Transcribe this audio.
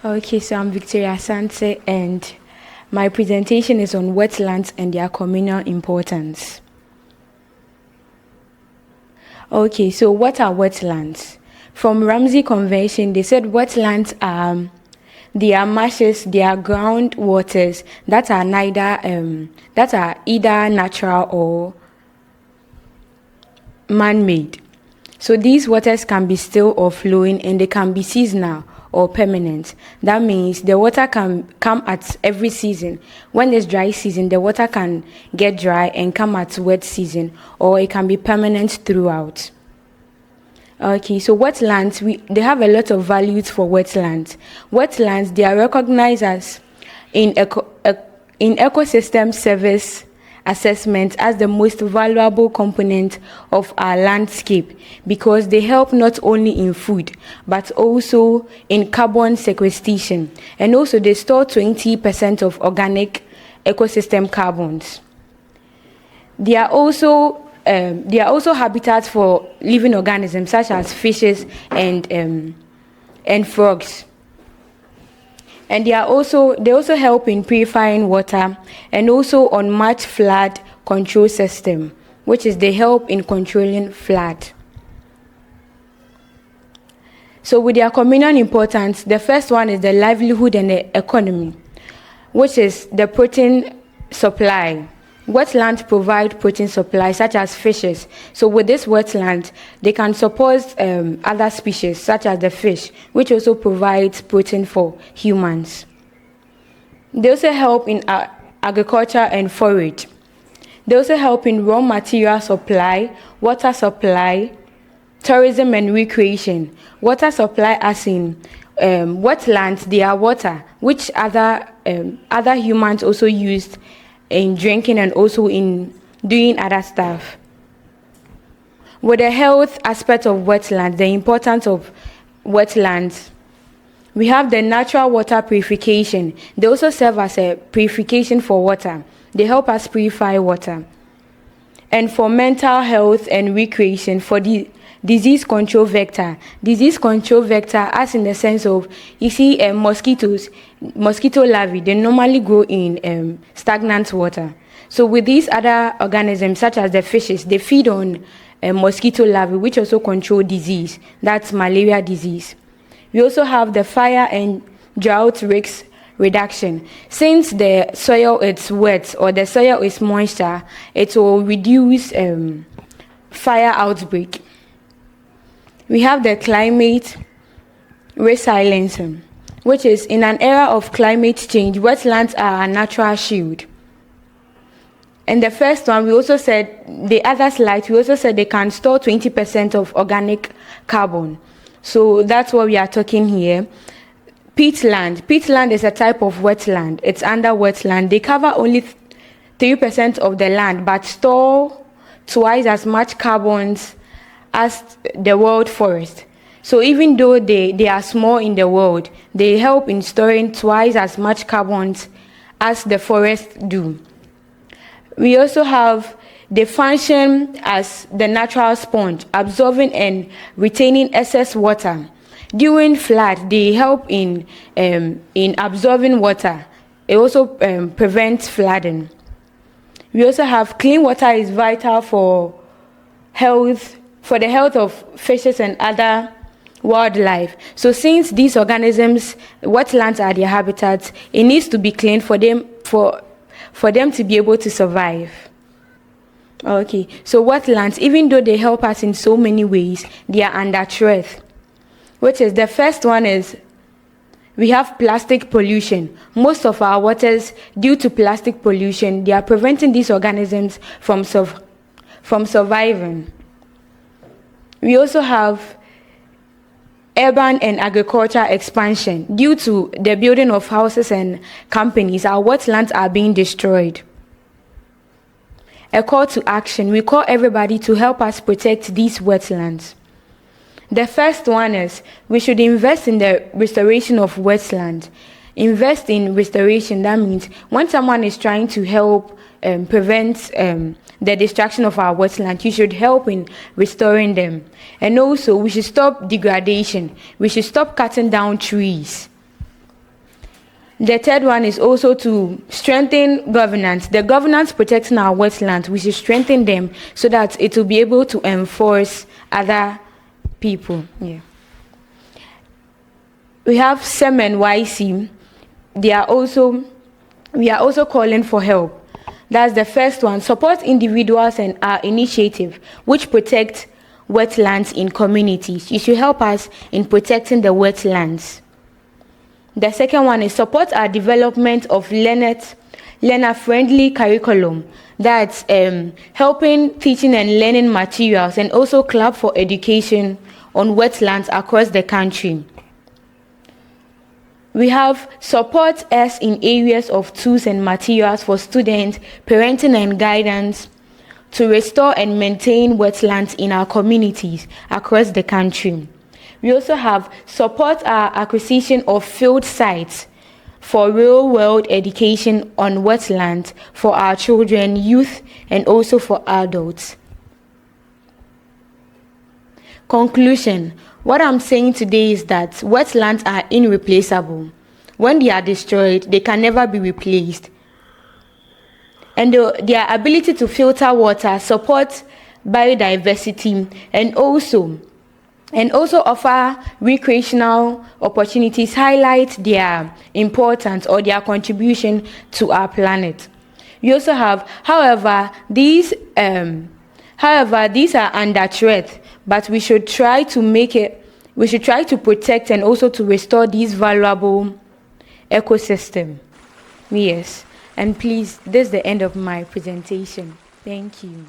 Okay, so I'm Victoria Asante, and my presentation is on wetlands and their communal importance. Okay, so what are wetlands? From Ramsey Convention, they said wetlands are marshes, they are groundwaters that are either natural or man-made. So these waters can be still or flowing, and they can be seasonal or permanent. That means the water can come at every season. When there's dry season, the water can get dry and come at wet season, or it can be permanent throughout. Okay, so wetlands, they have a lot of values for wetlands. Wetlands, they are recognized as in ecosystem service assessment as the most valuable component of our landscape, because they help not only in food but also in carbon sequestration, and also they store 20% of organic ecosystem carbons. They are also habitats for living organisms such as fishes and frogs. And they also help in purifying water, and also on marsh flood control system, which is they help in controlling flood. So with their communal importance, the first one is the livelihood and the economy, which is the protein supply. Wetlands provide protein supply such as fishes. So with this wetland, they can support other species such as the fish, which also provides protein for humans. They also help in agriculture and forage. They also help in raw material supply, water supply, tourism and recreation. Water supply as in wetlands, they are water, which other humans also use in drinking and also in doing other stuff. With the health aspect of wetlands, the importance of wetlands, we have the natural water purification. They also serve as a purification for water. They help us purify water. And for mental health and recreation, for the disease control vector. Disease control vector, as in the sense of, you see mosquito larvae, they normally grow in stagnant water. So with these other organisms, such as the fishes, they feed on mosquito larvae, which also control disease. That's malaria disease. We also have the fire and drought risk reduction. Since the soil is wet or the soil is moisture, it will reduce fire outbreak. We have the climate resilience, which is in an era of climate change, wetlands are a natural shield. And the first one, we also said, the other slide, we also said they can store 20% of organic carbon. So that's what we are talking here. Peatland. Peatland is a type of wetland. It's under wetland. They cover only 3% of the land, but store twice as much carbons as the world forest. So even though they are small in the world, they help in storing twice as much carbons as the forests do. We also have, they function as the natural sponge, absorbing and retaining excess water. During flood, they help in absorbing water. It also prevents flooding. We also have clean water is vital for the health of fishes and other wildlife. So since these organisms, wetlands are their habitats, it needs to be clean for them to be able to survive. Okay, so wetlands, even though they help us in so many ways, they are under threat. Which is, the first one is, we have plastic pollution. Most of our waters, due to plastic pollution, they are preventing these organisms from surviving. We also have urban and agriculture expansion. Due to the building of houses and companies, our wetlands are being destroyed. A call to action. We call everybody to help us protect these wetlands. The first one is, we should invest in the restoration of wetlands. Invest in restoration, that means when someone is trying to help prevent the destruction of our wetlands, you should help in restoring them. And also, we should stop degradation. We should stop cutting down trees. The third one is also to strengthen governance. The governance protecting our wetlands, we should strengthen them so that it will be able to enforce other people. Yeah. We have CSEM and WISEA. We are also calling for help. That's the first one. Support individuals and our initiative, which protect wetlands in communities. You should help us in protecting the wetlands. The second one is support our development of learner-friendly curriculum. That's helping teaching and learning materials, and also club for education on wetlands across the country. We have support us in areas of tools and materials for students, parenting and guidance to restore and maintain wetlands in our communities across the country. We also have support our acquisition of field sites for real-world education on wetlands for our children, youth, and also for adults. Conclusion. What I'm saying today is that wetlands are irreplaceable. When they are destroyed, they can never be replaced. And their ability to filter water, support biodiversity, and also offer recreational opportunities highlight their importance or their contribution to our planet. We also have, however, these are under threat, but we should try to protect and also to restore these valuable ecosystem. Yes. And please, this is the end of my presentation. Thank you.